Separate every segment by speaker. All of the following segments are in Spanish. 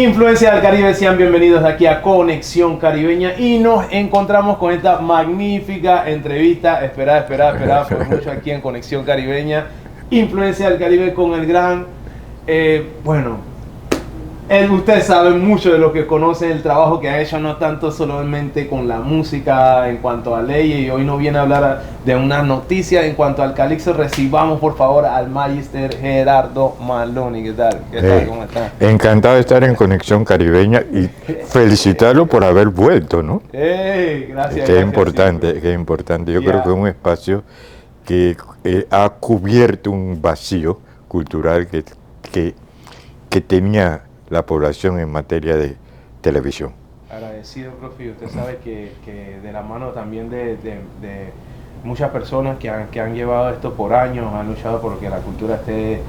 Speaker 1: Influencia del Caribe, sean bienvenidos aquí a Conexión Caribeña y nos encontramos con esta magnífica entrevista, esperada por mucho aquí en Conexión Caribeña. Influencia del Caribe con el gran, ustedes saben mucho de lo que conocen, el trabajo que ha hecho, no tanto solamente con la música en cuanto a leyes, y hoy nos viene a hablar de una noticia en cuanto al calipso. Recibamos por favor al Magister Gerardo Maloney. ¿Qué tal? ¿Cómo está?
Speaker 2: Encantado de estar en Conexión Caribeña y felicitarlo por haber vuelto, ¿no?
Speaker 1: Gracias.
Speaker 2: Qué importante, qué importante. Yo creo que es un espacio que ha cubierto un vacío cultural que tenía la población en materia de televisión.
Speaker 1: Agradecido, profe. Usted sabe que de la mano también de muchas personas que han llevado esto por años, han luchado por que la cultura esté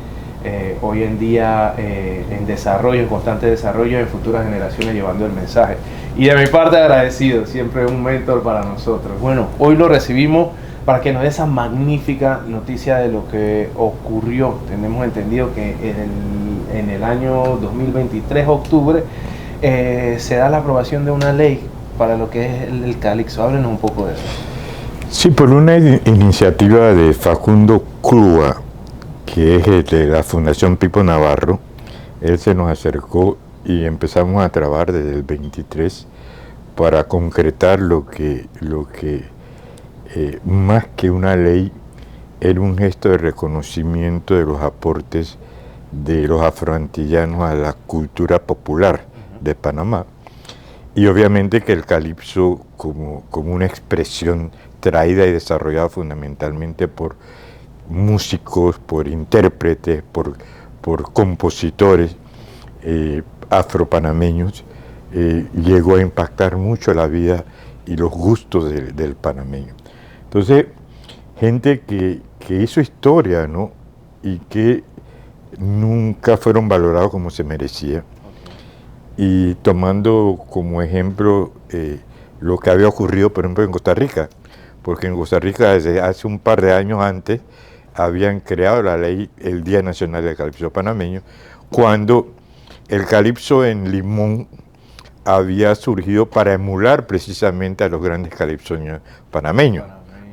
Speaker 1: hoy en día en desarrollo, en constante desarrollo, en futuras generaciones llevando el mensaje. Y de mi parte agradecido, siempre un mentor para nosotros. Bueno, hoy lo recibimos para que nos dé esa magnífica noticia de lo que ocurrió. Tenemos entendido que en el año 2023, octubre, se da la aprobación de una ley para lo que es el calipso. Háblenos un poco de eso.
Speaker 2: Sí, por una iniciativa de Facundo Crúa, que es de la Fundación Pipo Navarro. Él se nos acercó y empezamos a trabajar desde el 23 para concretar lo que más que una ley, era un gesto de reconocimiento de los aportes de los afroantillanos a la cultura popular de Panamá. Y obviamente que el calipso, como una expresión traída y desarrollada fundamentalmente por músicos, por intérpretes, por compositores afropanameños, llegó a impactar mucho la vida y los gustos del panameño. Entonces, gente que hizo historia, ¿no? Y que nunca fueron valorados como se merecía. Y tomando como ejemplo lo que había ocurrido, por ejemplo, en Costa Rica, porque en Costa Rica desde hace un par de años antes habían creado la ley, el Día Nacional del Calipso Panameño, cuando el calipso en Limón había surgido para emular precisamente a los grandes calipsoños panameños,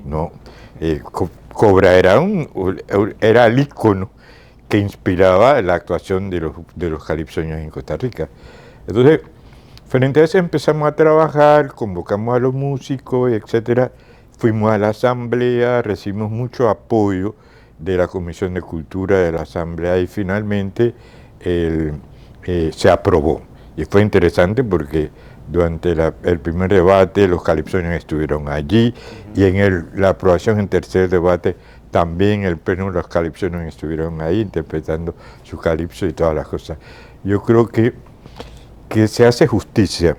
Speaker 2: ¿no? Cobra era el ícono que inspiraba la actuación de los calipsoños en Costa Rica. Entonces, frente a eso empezamos a trabajar, convocamos a los músicos, etcétera. Fuimos a la asamblea, recibimos mucho apoyo de la Comisión de Cultura de la asamblea y finalmente se aprobó. Y fue interesante porque durante el primer debate los calipsoños estuvieron allí y en la aprobación en tercer debate también el pleno los calipsoños estuvieron ahí interpretando su calipso y todas las cosas. Yo creo que se hace justicia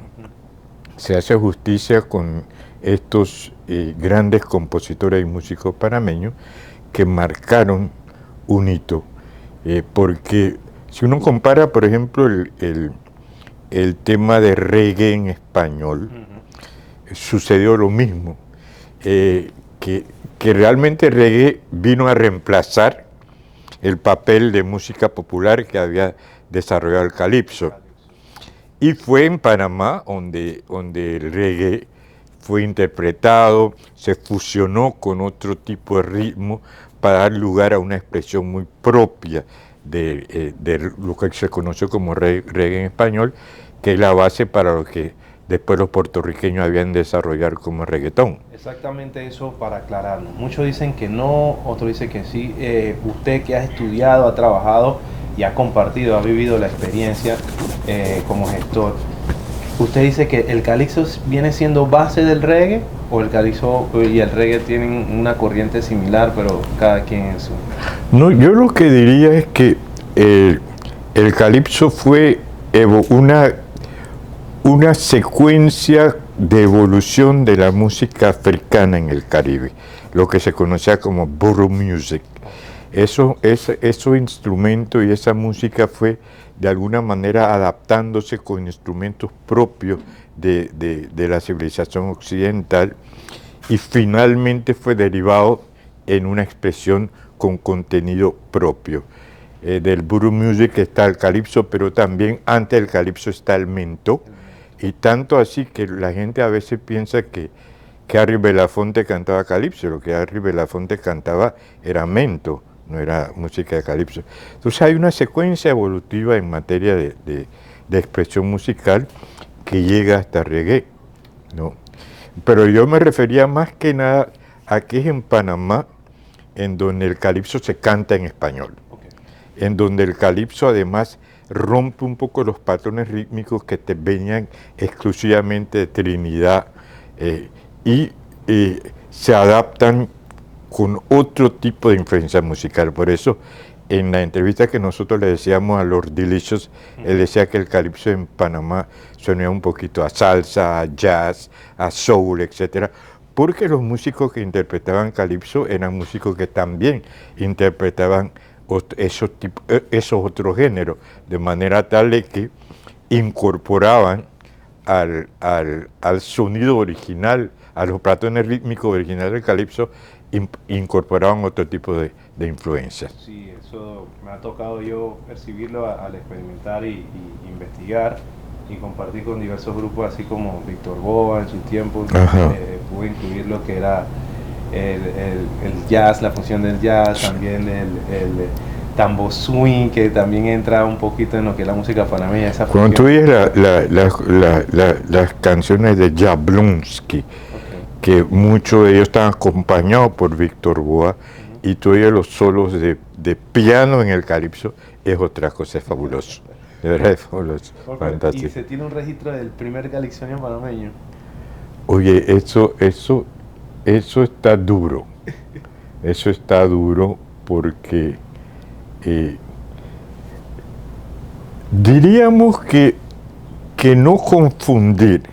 Speaker 2: con estos grandes compositores y músicos panameños que marcaron un hito, porque si uno compara, por ejemplo, el tema de reggae en español, sucedió lo mismo, que realmente el reggae vino a reemplazar el papel de música popular que había desarrollado el calipso. Y fue en Panamá donde el reggae fue interpretado, se fusionó con otro tipo de ritmo para dar lugar a una expresión muy propia de lo que se conoció como reggae en español, que es la base para lo que después los puertorriqueños habían desarrollado como reggaetón.
Speaker 1: Exactamente eso para aclararnos. Muchos dicen que no, otros dicen que sí. Usted que ha estudiado, ha trabajado y ha compartido, ha vivido la experiencia como gestor, ¿usted dice que el calipso viene siendo base del reggae o el calipso y el reggae tienen una corriente similar, pero cada quien en su...?
Speaker 2: No, yo lo que diría es que el calipso fue una secuencia de evolución de la música africana en el Caribe, lo que se conocía como Borough Music. Esos instrumentos y esa música fue de alguna manera adaptándose con instrumentos propios de la civilización occidental y finalmente fue derivado en una expresión con contenido propio. del buru music está el calipso, pero también antes del calipso está el mento. Y tanto así que la gente a veces piensa que Harry Belafonte cantaba calipso, lo que Harry Belafonte cantaba era mento, no era música de calipso. Entonces hay una secuencia evolutiva en materia de expresión musical que llega hasta reggae, ¿no? Pero yo me refería más que nada a que es en Panamá en donde el calipso se canta en español, en donde el calipso además rompe un poco los patrones rítmicos que te venían exclusivamente de Trinidad y se adaptan con otro tipo de influencia musical. Por eso, en la entrevista que nosotros le decíamos a Lord Delicious, él decía que el calipso en Panamá sonaba un poquito a salsa, a jazz, a soul, etcétera, porque los músicos que interpretaban calipso eran músicos que también interpretaban esos otros géneros, de manera tal de que incorporaban al sonido original, a los patrones rítmicos originales del calipso, incorporaban otro tipo de influencias.
Speaker 1: Sí, eso me ha tocado yo percibirlo al experimentar y investigar y compartir con diversos grupos, así como Víctor Boa en su tiempo. Pude incluir lo que era el jazz, la función del jazz, también el tambo swing, que también entra un poquito en lo que es la música panameña.
Speaker 2: Cuando tú oyes las canciones de Jablonski, que muchos de ellos están acompañados por Víctor Boa, y tú oyes los solos de piano en el calipso, es otra cosa, es fabuloso. De verdad es fabuloso, fantástico.
Speaker 1: ¿Y se tiene un registro del primer calipsoño panameño?
Speaker 2: Oye, eso está duro. Eso está duro porque diríamos que no confundir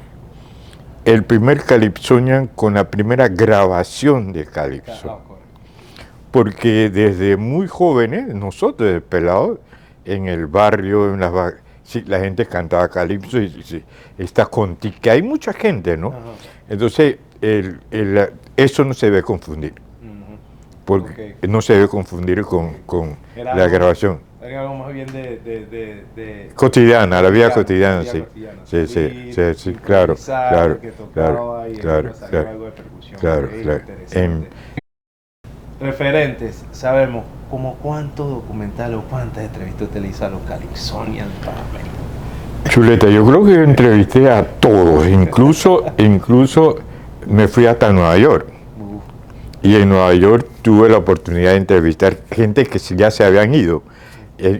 Speaker 2: el primer calipsoñan con la primera grabación de calipso. Porque desde muy jóvenes, nosotros desde pelados, en el barrio, la gente cantaba calipso y está contigo, que hay mucha gente, ¿no? Entonces, eso no se debe confundir, porque no se debe confundir con la grabación.
Speaker 1: Era algo más bien de
Speaker 2: cotidiana, la vida cotidiana, sí. Sí, claro.
Speaker 1: Referentes, sabemos como cuántos documentales o cuántas entrevistas utiliza los calipsonians para México.
Speaker 2: Chuleta, yo creo que entrevisté a todos, incluso me fui hasta Nueva York. Y en Nueva York tuve la oportunidad de entrevistar gente que ya se habían ido.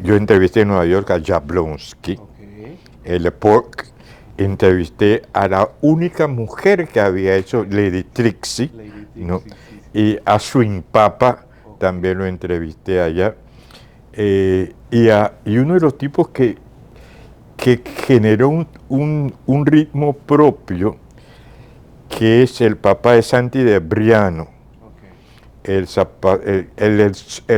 Speaker 2: Yo entrevisté en Nueva York a Jablonski, el Pork, entrevisté a la única mujer que había hecho Lady Trixie, ¿no? Y a Swing Papa también lo entrevisté allá. Y uno de los tipos que generó un ritmo propio, que es el papá de Santi de Briano, el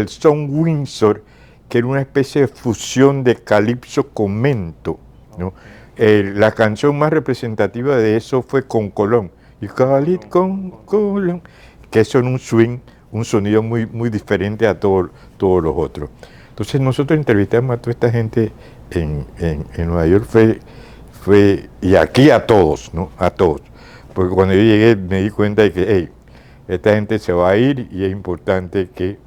Speaker 2: son Windsor, que era una especie de fusión de calipso con mento, ¿no? La canción más representativa de eso fue Con Colón, y Calit con Colón, que son un swing, un sonido muy, muy diferente a todos los otros. Entonces nosotros entrevistamos a toda esta gente en Nueva York, y aquí a todos, ¿no? A todos. Porque cuando yo llegué me di cuenta de que, hey, esta gente se va a ir y es importante que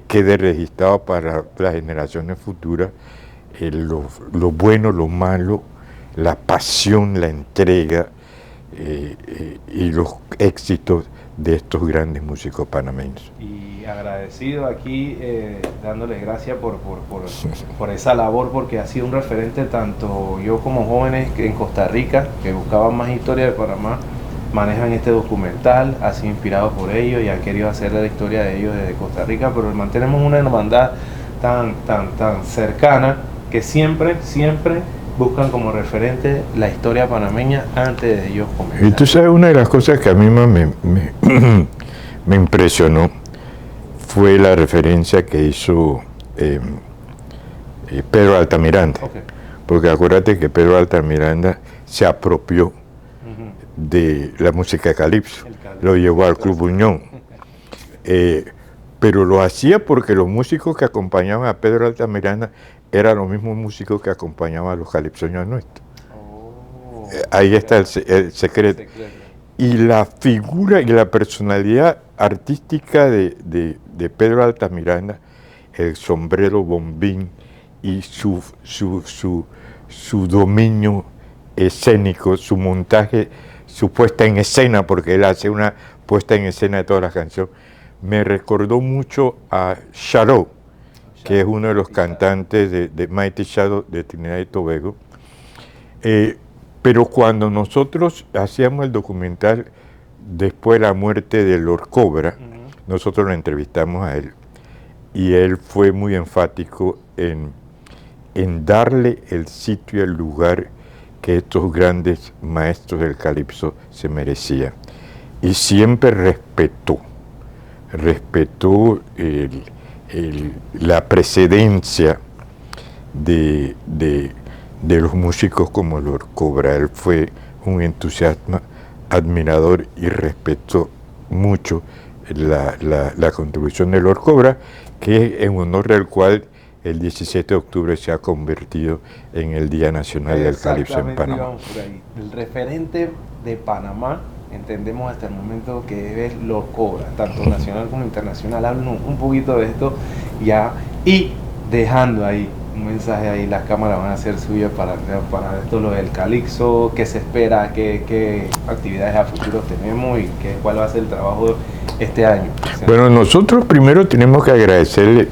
Speaker 2: quede registrado para las generaciones futuras lo bueno, lo malo, la pasión, la entrega y los éxitos de estos grandes músicos panameños.
Speaker 1: Y agradecido aquí, dándoles gracias por esa labor, porque ha sido un referente tanto yo como jóvenes en Costa Rica, que buscaban más historia de Panamá, manejan este documental, ha sido inspirado por ellos y han querido hacer la historia de ellos desde Costa Rica, pero mantenemos una hermandad tan cercana que siempre buscan como referente la historia panameña antes de ellos comenzar.
Speaker 2: Y tú sabes, una de las cosas que a mí más me impresionó fue la referencia que hizo Pedro Altamiranda. Porque acuérdate que Pedro Altamiranda se apropió de la música de calipso, lo llevó al Club Unión. pero lo hacía porque los músicos que acompañaban a Pedro Altamirano eran los mismos músicos que acompañaban a los calipsoños nuestros. Ahí está el secreto. Y la figura y la personalidad artística de Pedro Altamirano, el sombrero bombín y su dominio escénico, su montaje, su puesta en escena, porque él hace una puesta en escena de todas las canciones, me recordó mucho a Shadow, que es uno de los cantantes de Mighty Shadow de Trinidad y Tobago. Pero cuando nosotros hacíamos el documental después de la muerte de Lord Cobra, nosotros lo entrevistamos a él y él fue muy enfático en darle el sitio y el lugar que estos grandes maestros del calipso se merecían. Y siempre respetó la precedencia de los músicos como Lord Cobra. Él fue un entusiasta, admirador y respetó mucho la contribución de Lord Cobra, que en honor del cual el 17 de octubre se ha convertido en el Día Nacional del Calipso en Panamá.
Speaker 1: El referente de Panamá, entendemos hasta el momento que es Lord Cobra, tanto nacional como internacional. Hablan un poquito de esto ya, y dejando ahí un mensaje ahí, las cámaras van a ser suyas para esto, lo del calipso, qué se espera, qué actividades a futuro tenemos y cuál va a ser el trabajo este año.
Speaker 2: Bueno, nosotros primero tenemos que agradecerle,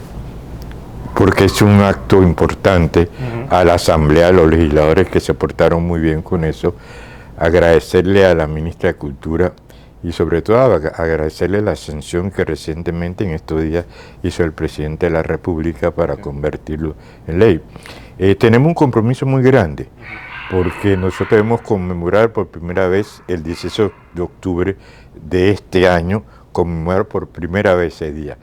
Speaker 2: porque es un acto importante, a la Asamblea, a los legisladores que se portaron muy bien con eso, agradecerle a la ministra de Cultura y sobre todo agradecerle la sanción que recientemente en estos días hizo el presidente de la República para convertirlo en ley. Tenemos un compromiso muy grande porque nosotros debemos conmemorar por primera vez el 16 de octubre de este año, conmemorar por primera vez ese día.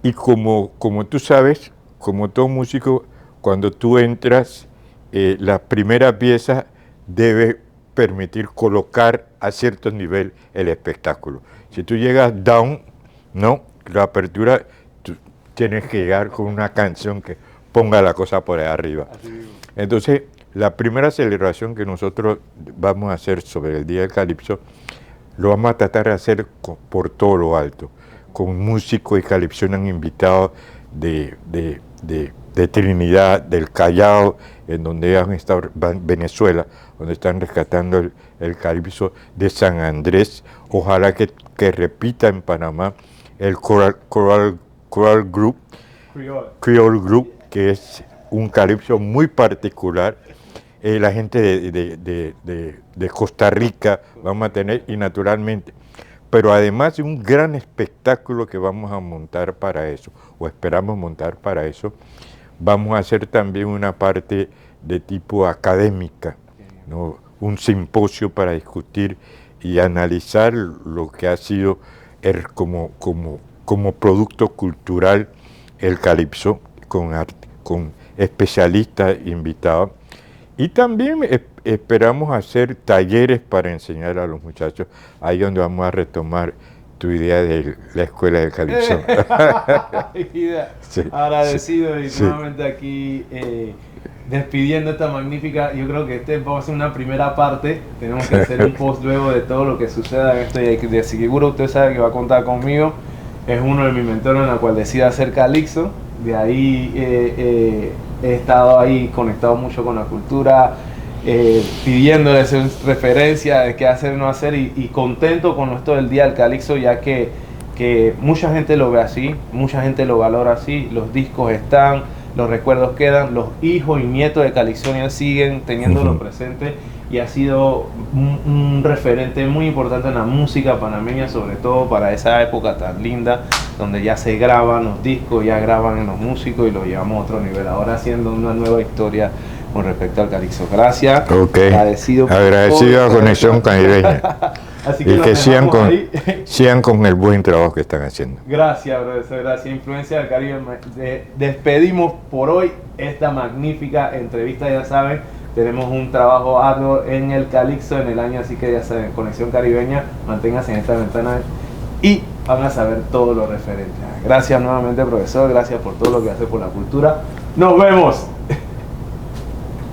Speaker 2: Y como tú sabes, como todo músico, cuando tú entras, la primera pieza debe permitir colocar a cierto nivel el espectáculo. Si tú llegas down, no, la apertura, tú tienes que llegar con una canción que ponga la cosa por ahí arriba. Entonces, la primera celebración que nosotros vamos a hacer sobre el Día del Calipso, lo vamos a tratar de hacer por todo lo alto, con músicos y calipsones invitados de Trinidad, del Callao, en donde han estado Venezuela, donde están rescatando el calipso, de San Andrés. Ojalá que repita en Panamá el Choral Group, Creole Group, que es un calipso muy particular. La gente de Costa Rica vamos a tener, y naturalmente, pero además de un gran espectáculo que vamos a montar para eso, o esperamos montar para eso, vamos a hacer también una parte de tipo académica, ¿no? Un simposio para discutir y analizar lo que ha sido como producto cultural el calipso, con especialistas invitados. Y también esperamos hacer talleres para enseñar a los muchachos, ahí donde vamos a retomar tu idea de la escuela del calipso.
Speaker 1: Sí, agradecido y nuevamente aquí despidiendo esta magnífica. Yo creo que vamos a hacer una primera parte, tenemos que hacer un post luego de todo lo que suceda en esto, y de seguro usted sabe que va a contar conmigo. Es uno de mis mentores en la cual decide hacer calipso. De ahí he estado ahí conectado mucho con la cultura, pidiéndoles referencia de qué hacer y no hacer, y contento con esto del Día del Calipso, ya que mucha gente lo ve así, mucha gente lo valora así, los discos están, los recuerdos quedan, los hijos y nietos de Calipsonians siguen teniéndolo presente, y ha sido un referente muy importante en la música panameña, sobre todo para esa época tan linda, donde ya se graban los discos, ya graban en los músicos y lo llevamos a otro nivel, ahora haciendo una nueva historia con respecto al calipso. Gracias.
Speaker 2: Agradecido a Conexión Caribeña.
Speaker 1: Así
Speaker 2: y que sigan con el buen trabajo que están haciendo.
Speaker 1: Gracias, profesor. Gracias. Influencia del Caribe. Despedimos por hoy esta magnífica entrevista. Ya saben, tenemos un trabajo arduo en el calipso en el año, así que ya saben, Conexión Caribeña, manténganse en esta ventana y van a saber todo lo referente. Gracias nuevamente, profesor, gracias por todo lo que hace por la cultura. ¡Nos vemos!